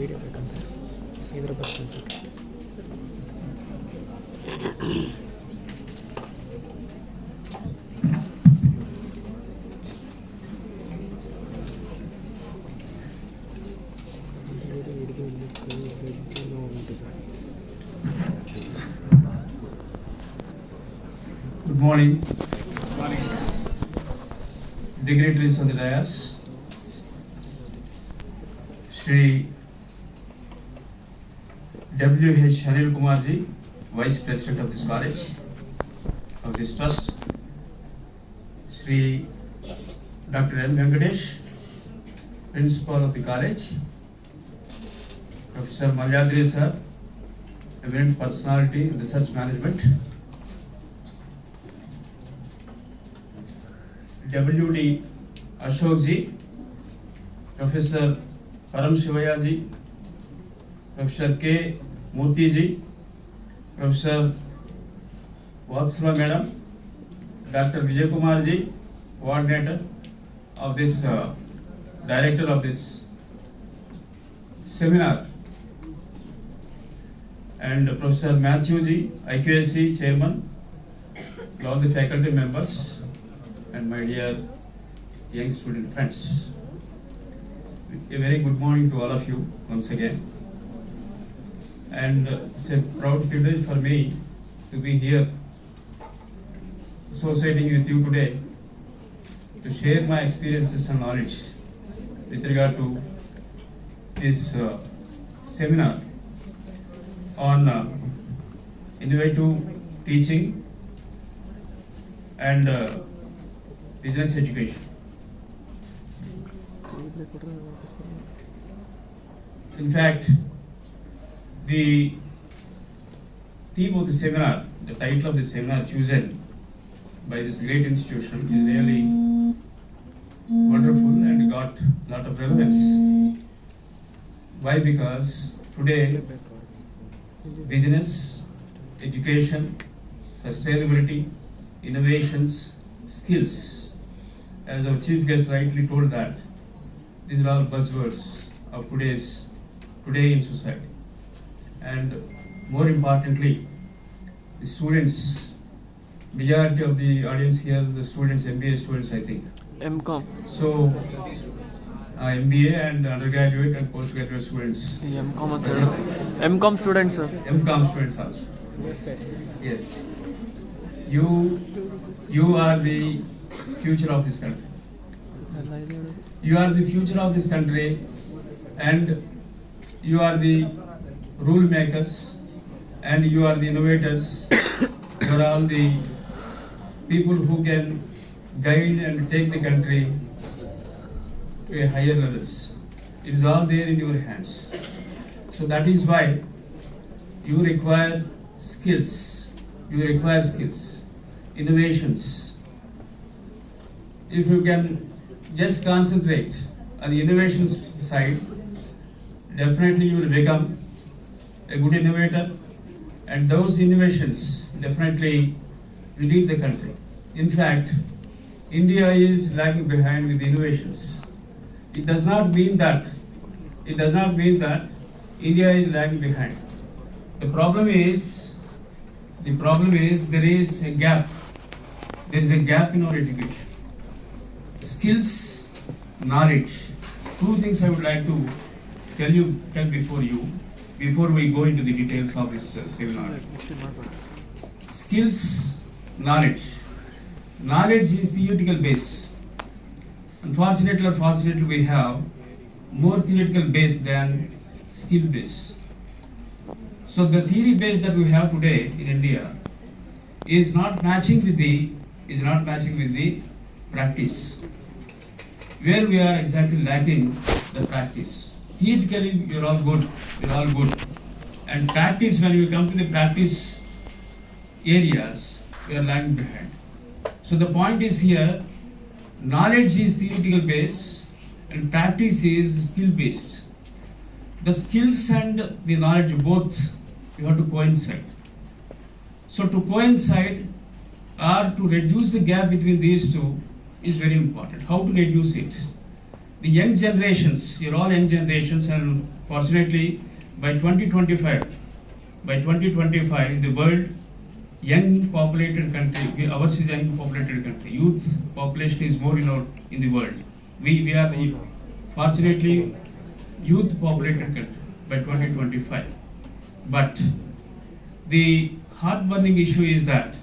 Video ಬೇಕಂತ ಇದ್ರ ಬಗ್ಗೆ Good morning. Dignitaries on the dais, Shri W.H. Anil Kumarji, Vice President of this college, of this trust, Shri Dr. M. Venkatesh, Principal of the college, Professor Malyadri sir, eminent personality in research management, W.D. Ashok ji, Professor Param Shivaya ji, Professor K. Murthy ji, Professor Vatsala madam, Dr. Vijay Kumar ji, coordinator of this, director of this seminar, and Professor Matthew ji, IQSC chairman, all the faculty members, and my dear young student friends. A very good morning to all of you once again. And it's a proud privilege for me to be here associating with you today to share my experiences and knowledge with regard to this seminar on innovative teaching and business education. In fact, the theme of the seminar, the title of the seminar chosen by this great institution is really wonderful and got a lot of relevance. Why? Because today business, education, sustainability, innovations, skills, as our chief guest rightly told that these are all buzzwords of today in society. And more importantly, the students, majority of the audience here, the students, MBA students, I think. M.Com. So, MBA and undergraduate and postgraduate students. M.Com students, sir. M.Com students also. Yes. You are the future of this country. You are the future of this country, and you are the rule makers, and you are the innovators. You are all the people who can guide and take the country to a higher levels. It is all there in your hands. So that is why you require skills. You require skills, innovations. If you can just concentrate on the innovation side, definitely you will become a good innovator, and those innovations definitely will lead the country. In fact, India is lagging behind with innovations. It does not mean that India is lagging behind. The problem is there is a gap. There is a gap in our education. Skills, knowledge. Two things I would like to tell before we go into the details of this seminar. Skills, knowledge. Knowledge is theoretical base. Unfortunately or fortunately, we have more theoretical base than skill base. So the theory base that we have today in India is not matching with the practice. Where we are exactly lacking the practice. Theoretically, you're all good, and practice, when you come to the practice areas, we are lagging behind. So the point is here, knowledge is theoretical base and practice is skill based. The skills and the knowledge both you have to coincide. So to coincide or to reduce the gap between these two is very important. How to reduce it? the young generations, you're all young generations, and fortunately by 2025, in the world, young populated country, ours is a young populated country. Youth population is more in the world. We are fortunately youth populated country by 2025. But the heart-burning issue is that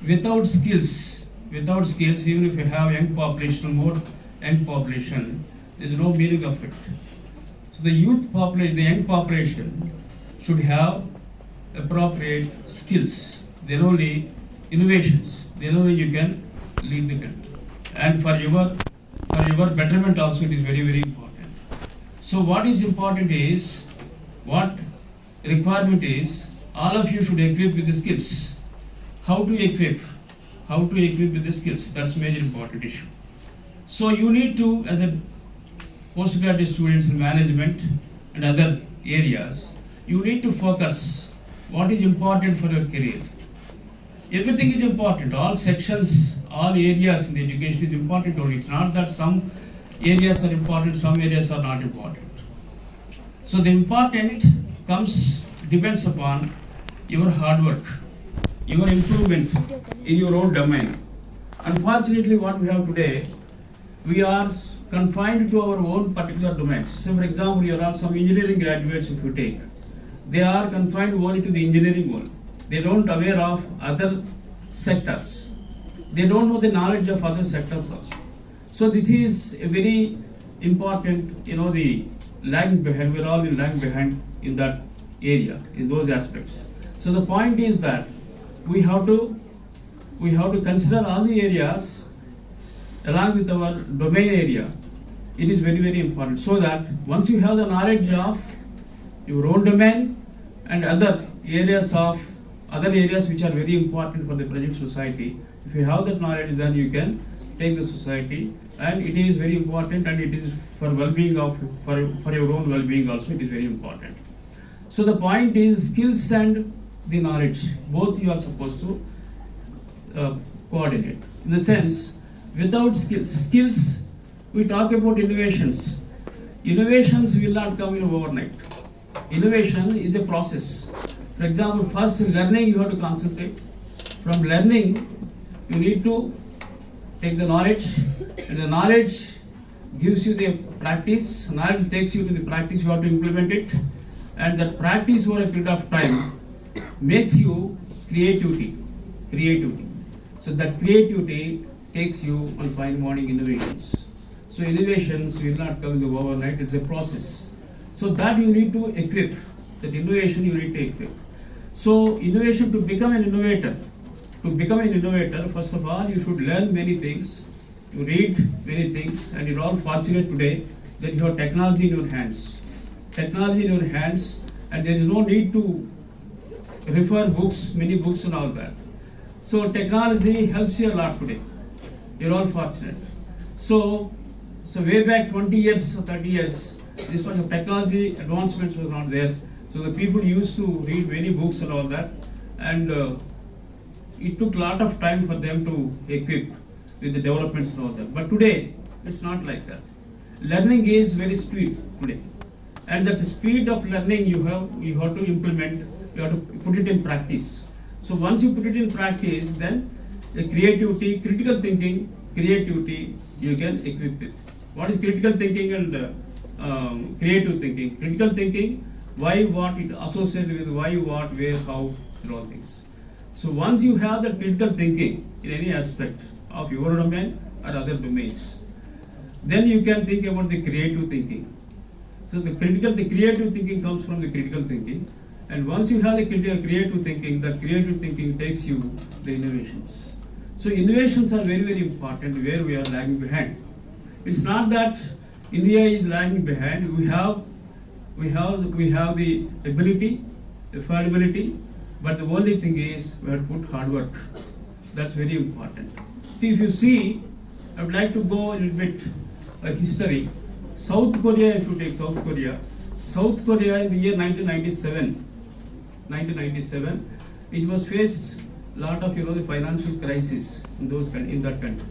without skills, even if you have more young population, there is no meaning of it. So the young population should have appropriate skills. Then only innovations. Then only you can lead the country. And for your betterment also, it is very, very important. So what is important is, what requirement is, all of you should equip with the skills. How to equip? With the skills. That's major important issue. So you need to, as a postgraduate students in management and other areas, you need to focus what is important for your career. Everything is important. All sections, all areas in the education is important only. It's not that some areas are important, some areas are not important. So the important depends upon your hard work, your improvement in your own domain. Unfortunately, what we have today, we are confined to our own particular domains. So for example, you are some engineering graduates if you take. They are confined only to the engineering world. They don't aware of other sectors. They don't know the knowledge of other sectors also. So this is a very important, the lagging behind. We're all lagging behind in that area, in those aspects. So the point is that we have to consider all the areas along with our domain area. It is very, very important. So that once you have the knowledge of your own domain and other areas which are very important for the present society, if you have that knowledge, then you can take the society, and it is very important, and it is for well-being for your own well-being also, it is very important. So the point is, skills and the knowledge, both you are supposed to coordinate. In the sense, without skills, we talk about innovations. Innovations will not come in overnight. Innovation is a process. For example, first learning you have to concentrate. From learning, you need to take the knowledge, and the knowledge gives you the practice. Knowledge takes you to the practice, you have to implement it, and that practice over a period of time makes you creativity. So that creativity takes you on fine morning innovations. So innovations will not come in the overnight, it's a process. So that you need to equip, that innovation you need to equip. So innovation, to become an innovator, first of all, you should learn many things, you read many things, and you're all fortunate today that you have technology in your hands. And there is no need to refer books, many books and all that. So technology helps you a lot today. You're all fortunate. So way back 20 years or 30 years, this much of technology advancements was not there. So the people used to read many books and all that, and it took a lot of time for them to equip with the developments and all that. But today, it's not like that. Learning is very speed today, and that speed of learning you have to implement. You have to put it in practice. So once you put it in practice, then the critical thinking, you can equip it. What is critical thinking and creative thinking? Critical thinking, why, what, it associated with why, what, where, how, all things. So once you have the critical thinking in any aspect of your domain or other domains, then you can think about the creative thinking. So the creative thinking comes from the critical thinking, and once you have the creative thinking, the creative thinking takes you the innovations. So innovations are very, very important where we are lagging behind. It's not that India is lagging behind. We have the ability, affordability, but the only thing is we have to put hard work. That's very important. See, if you see, I would like to go a little bit history. South Korea, if you take South Korea in the year 1997, it was faced a lot of the financial crisis in that country,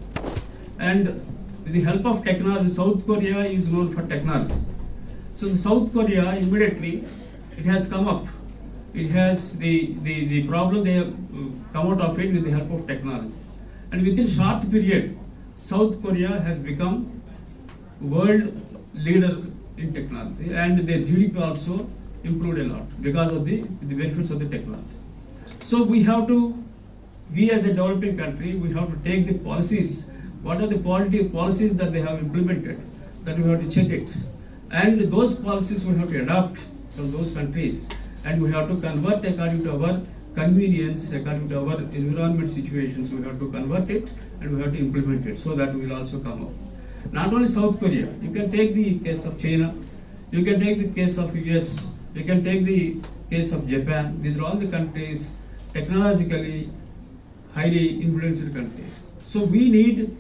and with the help of technology, South Korea is known for technology. So the South Korea immediately, it has come up. It has the problem, they have come out of it with the help of technology. And within short period, South Korea has become world leader in technology, and their GDP also improved a lot because of the benefits of the technology. So we as a developing country, we have to take the policies. What are the policies that they have implemented? That we have to check it. And those policies we have to adopt from those countries, and we have to convert according to our convenience, according to our environment situations. We have to convert it and we have to implement it, so that we will also come up. Not only South Korea, you can take the case of China, you can take the case of US, you can take the case of Japan. These are all the countries technologically highly influenced countries. So we need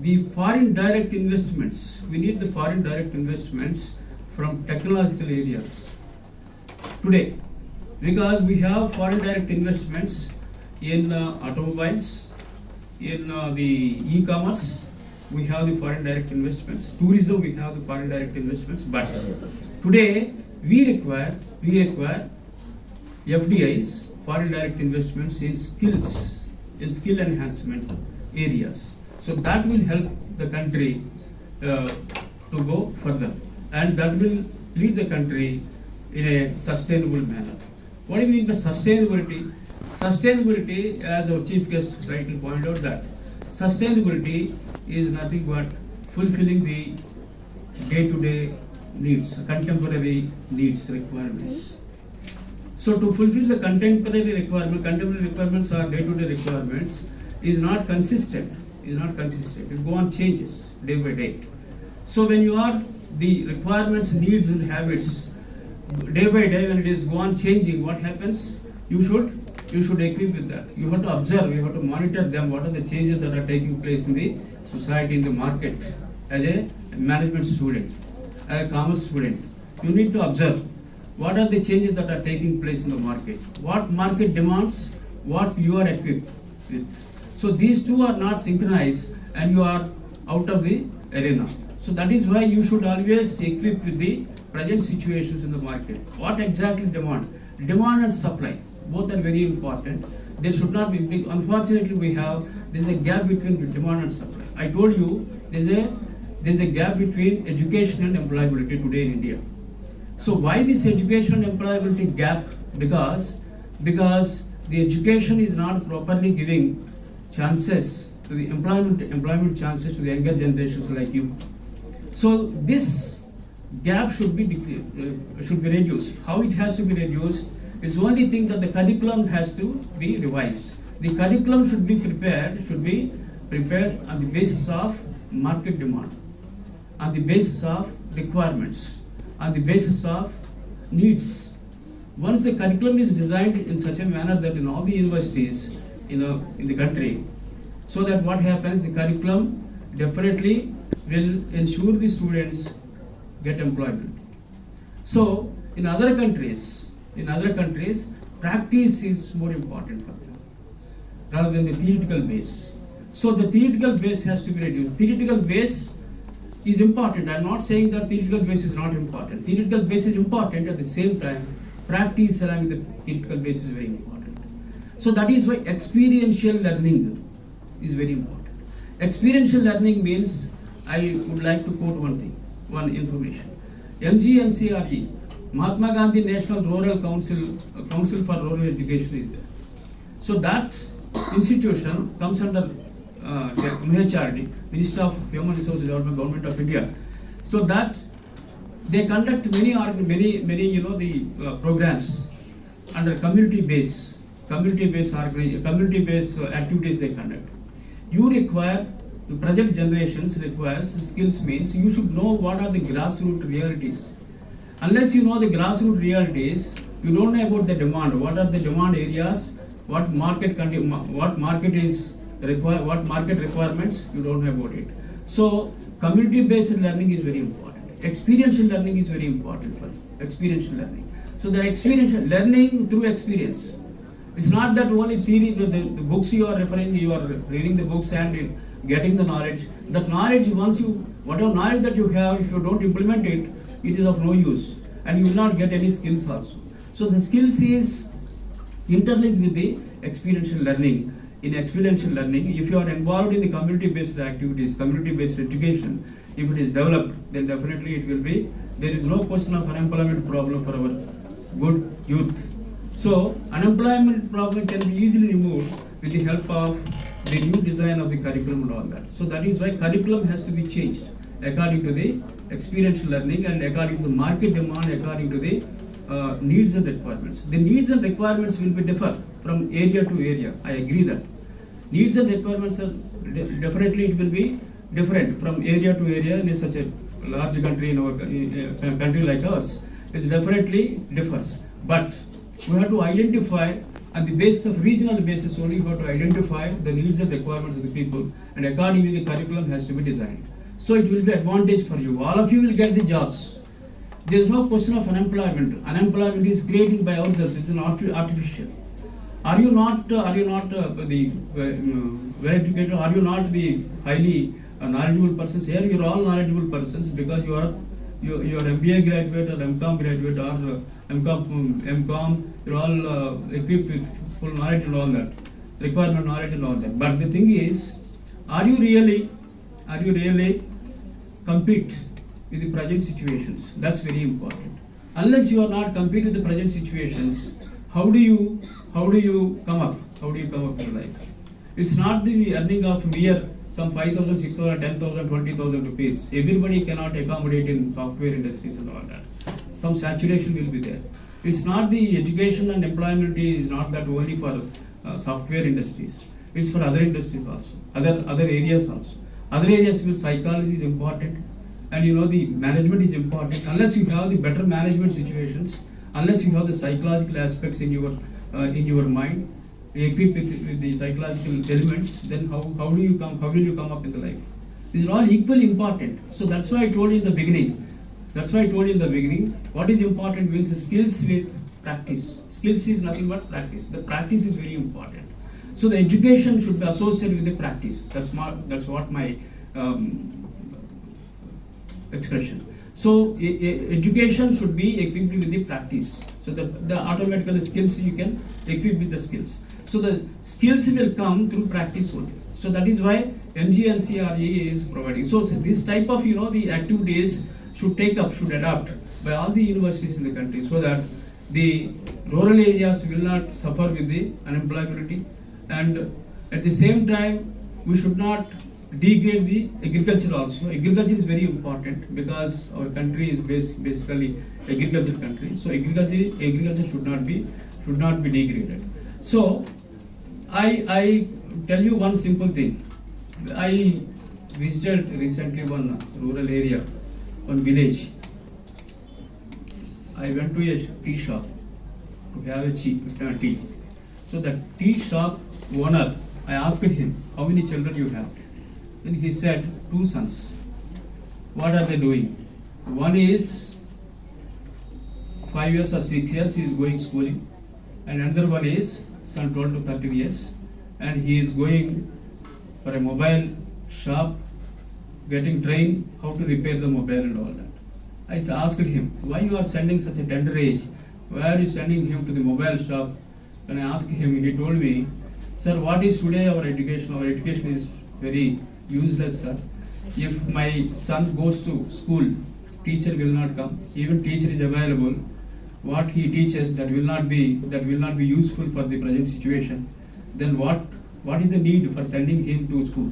the foreign direct investments. We need the foreign direct investments from technological areas today, because we have foreign direct investments in automobiles, in the e-commerce. We have the foreign direct investments. Tourism, we have the foreign direct investments. But today we require FDIs, foreign direct investments in skills, in skill enhancement areas. So that will help the country to go further, and that will lead the country in a sustainable manner. What do you mean by sustainability? Sustainability, as our chief guest rightly pointed out, that sustainability is nothing but fulfilling the day-to-day needs, contemporary needs, requirements. So to fulfill the contemporary requirements or day-to-day requirements is not consistent. It go on changes day by day. So when you are the requirements, needs and habits day by day, when it is go on changing, what happens? You should equip with that. You have to observe, you have to monitor them, what are the changes that are taking place in the society, in the market. As a management student, as a commerce student, you need to observe what are the changes that are taking place in the market, what market demands, what you are equipped with. So these two are not synchronized and you are out of the arena. So that is why you should always equip with the present situations in the market. What exactly demand? Demand and supply, both are very important. There should not be big. Unfortunately, there's a gap between demand and supply. I told you there's a gap between education and employability today in India. So why this education and employability gap? Because the education is not properly giving chances to the employment chances to the younger generations like you. So this gap should be reduced. How it has to be reduced? It's the only thing that the curriculum has to be revised. The curriculum should be prepared on the basis of market demand, on the basis of requirements, on the basis of needs. Once the curriculum is designed in such a manner that in all the universities in the country, so that what happens, the curriculum definitely will ensure the students get employment. So in other countries, practice is more important for them rather than the theoretical base. So the theoretical base has to be reduced. Theoretical base is important. I am not saying that theoretical base is not important. Theoretical base is important. At the same time, practice along with the theoretical base is very important. So that is why experiential learning is very important. Experiential learning means, I would like to quote one information. MGNCRE, Mahatma Gandhi National Rural Council for Rural Education is there. So that institution comes under MHRD, Ministry of Human Resource Development, Government of India. So that they conduct many programs under community-based activities they conduct. You require, the present generations requires skills, means you should know what are the grassroots realities. Unless you know the grassroots realities, you don't know about the demand. What are the demand areas? What market requirements? You don't know about it. So community-based learning is very important. Experiential learning is very important for you. Experiential learning. So the experiential learning through experience. It's not that only theory. The books you are referring, you are reading the books and getting the knowledge. That knowledge, once you, whatever knowledge that you have, if you don't implement it, it is of no use, and you will not get any skills also. So the skills is interlinked with the experiential learning. In experiential learning, if you are involved in the community-based activities, community-based education, if it is developed, then definitely it will be, there is no question of unemployment problem for our good youth. So unemployment problem can be easily removed with the help of the new design of the curriculum and all that. So that is why curriculum has to be changed according to the experiential learning and according to the market demand, according to the needs and requirements. The needs and requirements will be differ from area to area. I agree that. Needs and requirements are definitely, it will be different from area to area in such a large country, in our country like ours. It definitely differs. But we have to identify on the basis of regional basis only, we have to identify the needs and requirements of the people, and accordingly the curriculum has to be designed. So it will be advantage for you. All of you will get the jobs. There is no question of unemployment. Unemployment is created by ourselves. It's an artificial. Are you not the well educated? Are you not the highly knowledgeable persons? Here you are all knowledgeable persons because you are MBA graduate or MCOM graduate or MCOM. You are all equipped with full knowledge and all that, requirement knowledge and all that. But the thing is, are you really compete with the present situations? That's very important. Unless you are not compete with the present situations, how do you come up? How do you come up in life? It's not the earning of mere some 5,000, 6,000, 10,000, 20,000 rupees. Everybody cannot accommodate in software industries and all that. Some saturation will be there. It's not the education and employment is not that only for software industries. It's for other industries also, other areas also. Other areas where psychology is important, and the management is important. Unless you have the better management situations, unless you have the psychological aspects in your mind, equipped with the psychological elements, then how will you come up in the life? These are all equally important. So that's why I told you in the beginning. What is important means skills with practice. Skills is nothing but practice. The practice is very important. So the education should be associated with the practice. That's what my expression. So education should be equipped with the practice. So the automatically skills you can equip with the skills. So the skills will come through practice only. So that is why MGNCRE is providing. So this type of the activities should adopt by all the universities in the country, so that the rural areas will not suffer with the unemployability, and at the same time we should not degrade the agriculture also. Agriculture is very important because our country is basically agriculture country. So agriculture should not be degraded. So I tell you one simple thing. I visited recently one rural area, one village. I went to a tea shop to have a tea. So the tea shop owner, I asked him, how many children you have? Then he said, 2 sons. What are they doing? One is 5 years or 6 years, he is going schooling, and another one is son 12 to 13 years, and he is going for a mobile shop, getting trained how to repair the mobile and all that. I asked him, why you are sending such a tender age? Why are you sending him to the mobile shop? When I asked him, he told me, sir, what is today our education? Our education is very useless, sir. If my son goes to school, teacher will not come. Even teacher is available. What he teaches that will not be useful for the present situation. Then what is the need for sending him to school?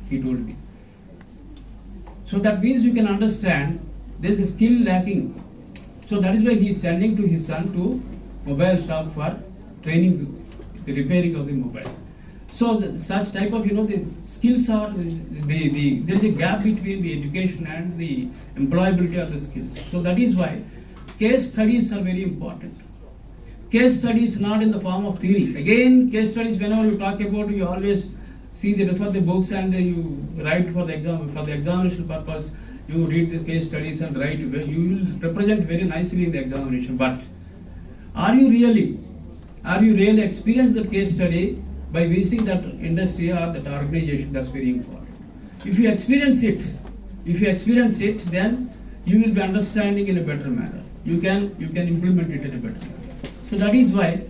He told me. So that means you can understand there is a skill lacking. So that is why he is sending to his son to mobile shop for training, the repairing of the mobile. So such type of the skills are there is a gap between the education and the employability of the skills. So that is why case studies are very important. Case studies not in the form of theory. Again, case studies, whenever you talk about, you always refer the books and you write for the exam, for the examination purpose. You read these case studies and write. You will represent very nicely in the examination. But are you really experienced the case study by visiting that industry or that organization? That's very important. if you experience it, then you will be understanding in a better manner. You can implement it in a better manner. So that is why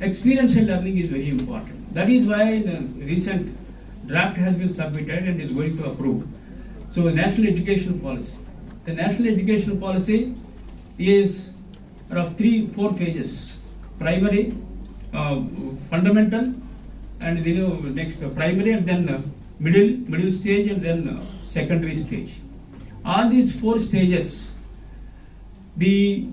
experiential learning is very important. That is why the recent draft has been submitted and is going to approve. So the national education policy. The national education policy is of 3-4 phases: primary, fundamental, and then next primary, and then middle stage, and then secondary stage. All these 4 stages, the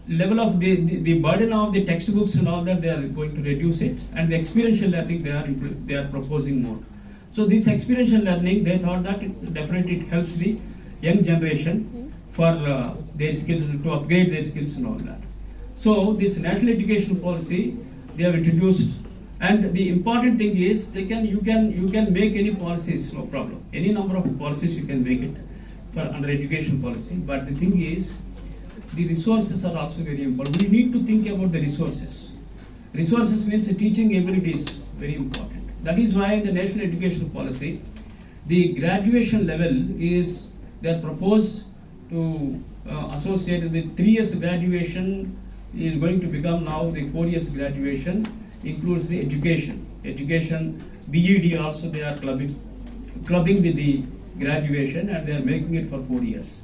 level of the burden of the textbooks and all that, they are going to reduce it, and the experiential learning they are proposing more. So this experiential learning, they thought that it helps the young generation for their skills, to upgrade their skills and all that. So this national education policy they have introduced, and the important thing is you can make any policies, no problem. Any number of policies you can make it for under education policy, but the thing is, the resources are also very important. We need to think about the resources. Resources means the teaching ability is very important. That is why the national education policy, the graduation level is, they are proposed to associate the 3 years graduation is going to become now the 4 years graduation, includes the education, BEd also they are clubbing with the graduation, and they are making it for 4 years.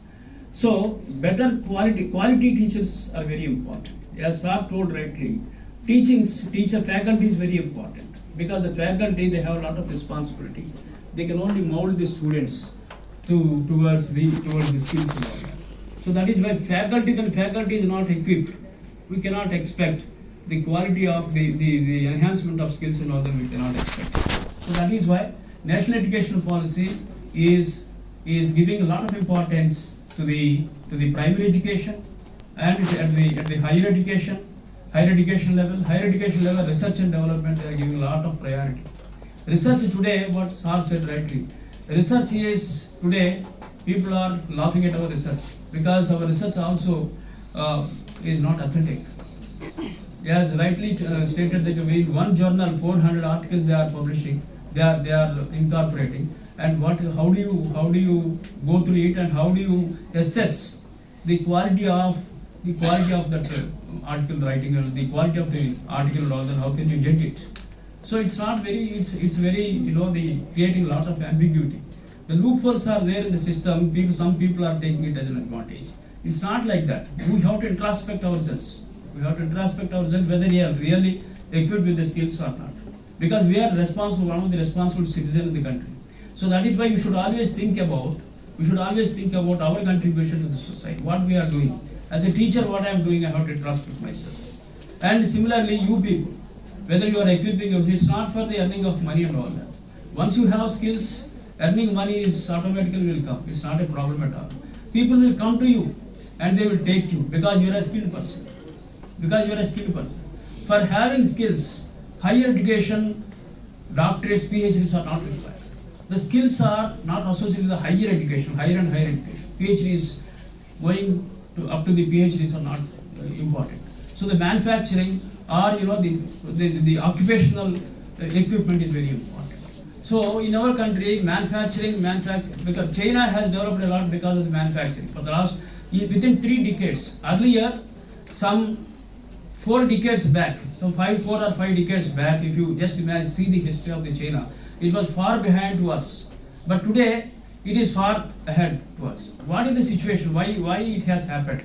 So better quality teachers are very important. As sir told rightly, teacher faculty is very important, because the faculty, they have a lot of responsibility. They can only mold the students towards the skills and all that. So that is why faculty is not equipped, we cannot expect the quality of the enhancement of skills and all that, we cannot expect. So that is why national education policy is giving a lot of importance to the primary education, and at the higher education level, research and development, they are giving a lot of priority. Research today, what sir said rightly, research is today, people are laughing at our research, because our research also is not authentic. As rightly stated, that in one journal 400 articles they are publishing, they are incorporating, and how do you go through it, and how do you assess the quality of that article writing, and the quality of the article and all that, how can you get it? So it's not very, it's very, the creating a lot of ambiguity. The loopholes are there in the system, some people are taking it as an advantage. It's not like that. We have to introspect ourselves. Whether we are really equipped with the skills or not. Because we are responsible, one of the responsible citizens in the country. So that is why we should always think about our contribution to the society, what we are doing. As a teacher, what I am doing, I have to introspect myself. And similarly, you people, whether you are equipping yourself, it's not for the earning of money and all that. Once you have skills, earning money is automatically will come. It's not a problem at all. People will come to you and they will take you because you are a skilled person. For having skills, higher education, doctorates, PhDs are not required. The skills are not associated with the higher education, higher and higher education. PhDs going up to the PhDs are not important. So the manufacturing or the occupational equipment is very important. So in our country, manufacturing, because China has developed a lot because of the manufacturing. For the last, within 3 decades, earlier, some 4 decades back, so 4 or 5 decades back, if you just imagine, see the history of the China, it was far behind to us. But today, it is far ahead to us. What is the situation? Why it has happened?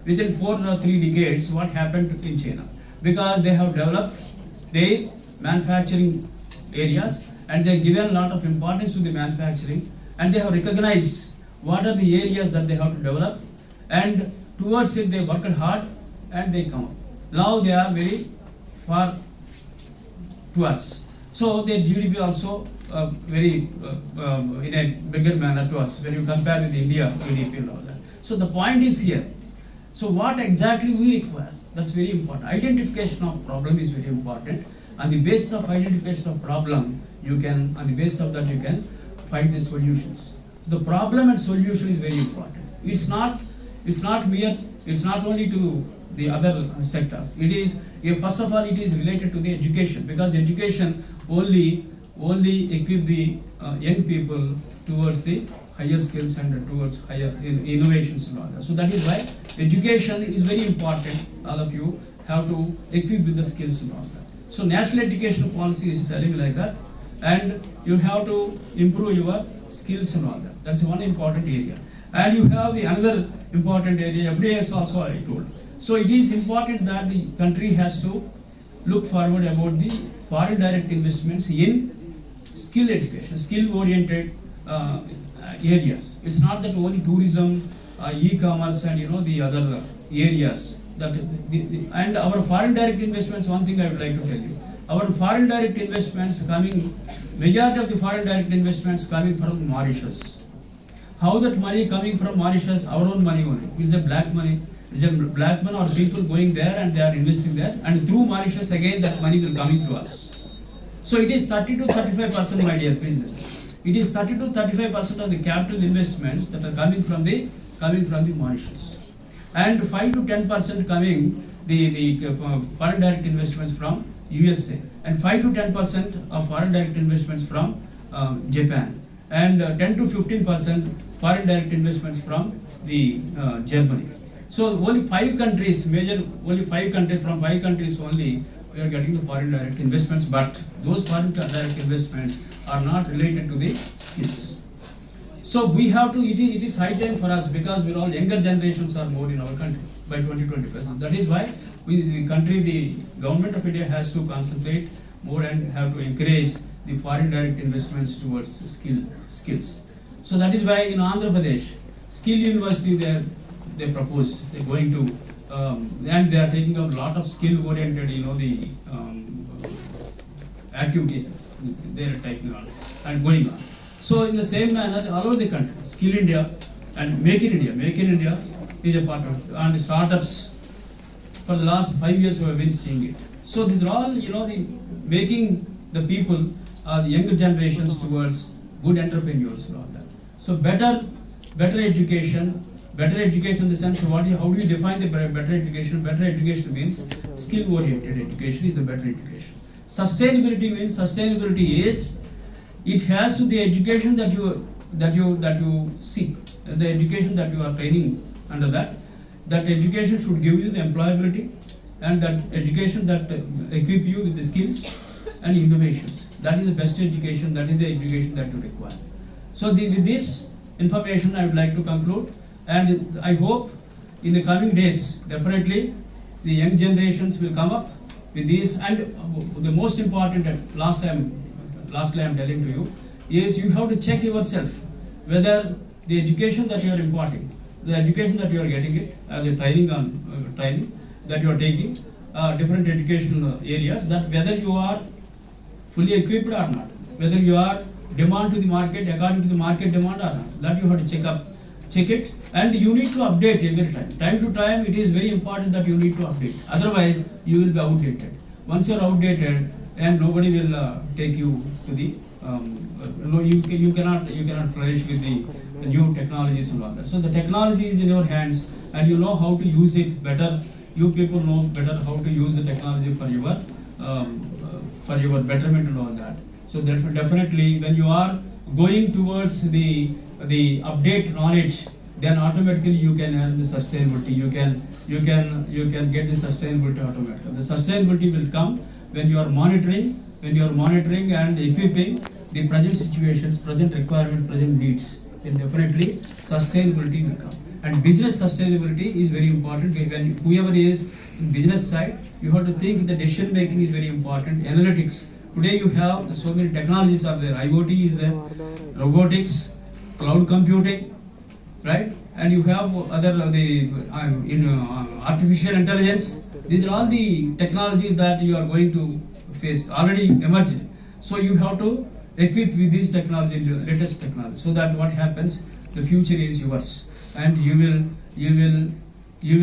Within 4 or 3 decades, what happened in China? Because they have developed their manufacturing areas, and they have given a lot of importance to the manufacturing, and they have recognized what are the areas that they have to develop, and towards it they worked hard and they come up. Now they are very far to us. So their GDP also very in a bigger manner to us when you compare with India GDP and all that. So the point is here. So what exactly we require? That's very important. Identification of problem is very important. On the basis of identification of problem, on the basis of that you can find the solutions. The problem and solution is very important. It's not only to the other sectors. It is, first of all, it is related to the education, because education only only equip the young people towards the higher skills and towards higher innovations and all that. So that is why education is very important. All of you have to equip with the skills and all that. So national education policy is telling like that, and you have to improve your skills and all that. That's one important area. And you have the another important area, FDIs also I told. So it is important that the country has to look forward about the foreign direct investments in skill education, skill oriented areas. It's not that only tourism, e-commerce and the other areas. And our foreign direct investments, one thing I would like to tell you. Our foreign direct investments coming, majority of the foreign direct investments coming from Mauritius. How that money coming from Mauritius? Our own money only. It's a black money. It's a black money or people going there and they are investing there, and through Mauritius again that money will coming to us. So it is 30 to 35%, my dear business. It is 30 to 35% of the capital investments that are coming from the Mauritius, and 5 to 10% coming the foreign direct investments from USA, and 5 to 10% of foreign direct investments from Japan, and 10 to 15% foreign direct investments from the Germany. So only 5 countries, only 5 countries, from 5 countries only we are getting the foreign direct investments, but those foreign direct investments are not related to the skills. So we have to, it is high time for us, because we're all younger generations are more in our country by 2020%. That is why the government of India has to concentrate more and have to encourage the foreign direct investments towards skills. So that is why in Andhra Pradesh, skill university they proposed, they're going to, and they are taking up a lot of skill oriented, activities they are taking on and going on. So in the same manner, all over the country, Skill India and Make in India is a part of it. And startups, for the last 5 years we have been seeing it. So these are all, making the people, the younger generations towards good entrepreneurs and all that. So better education in the sense of how do you define the better education? Better education means skill oriented education is the better education. Sustainability is it has to the education that you seek, the education that you are training under that education should give you the employability, and that education that equip you with the skills and innovations. That is the best education, that is the education that you require. So with this information I would like to conclude, and I hope in the coming days definitely the young generations will come up with this. And the most important, lastly I am telling to you, is you have to check yourself whether the education that you are imparting, the education that you are getting it, the training that you are taking, different educational areas, that whether you are fully equipped or not, whether you are demand to the market according to the market demand or not, that you have to check it, and you need to update every time. Time to time it is very important that you need to update, otherwise you will be outdated. Once you are outdated, and nobody will take you to the you cannot flourish with the new technologies and all that. So the technology is in your hands, and you know how to use it better. You people know better how to use the technology for your betterment and all that. So therefore, definitely when you are going towards the update knowledge, then automatically you can have the sustainability. You can get the sustainability automatically. The sustainability will come when you are monitoring and equipping the present situations, present requirement, present needs. Then definitely sustainability will come. And business sustainability is very important. When whoever is in business side, you have to think the decision making is very important. Analytics. Today you have so many technologies are there. IoT is there, robotics, cloud computing, right? And you have other artificial intelligence. These are all the technologies that you are going to face, already emerged. So you have to equip with this technology, latest technology, so that what happens, the future is yours, and you will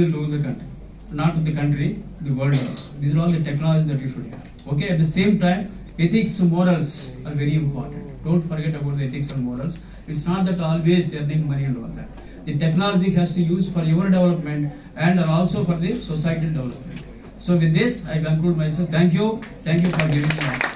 rule the country, not the country, the world also. These are all the technologies that you should have. Okay. At the same time, ethics, morals are very important. Don't forget about the ethics and morals. It's not that always earning money and all that. The technology has to use for your development and also for the societal development. So with this, I conclude myself. Thank you for giving me.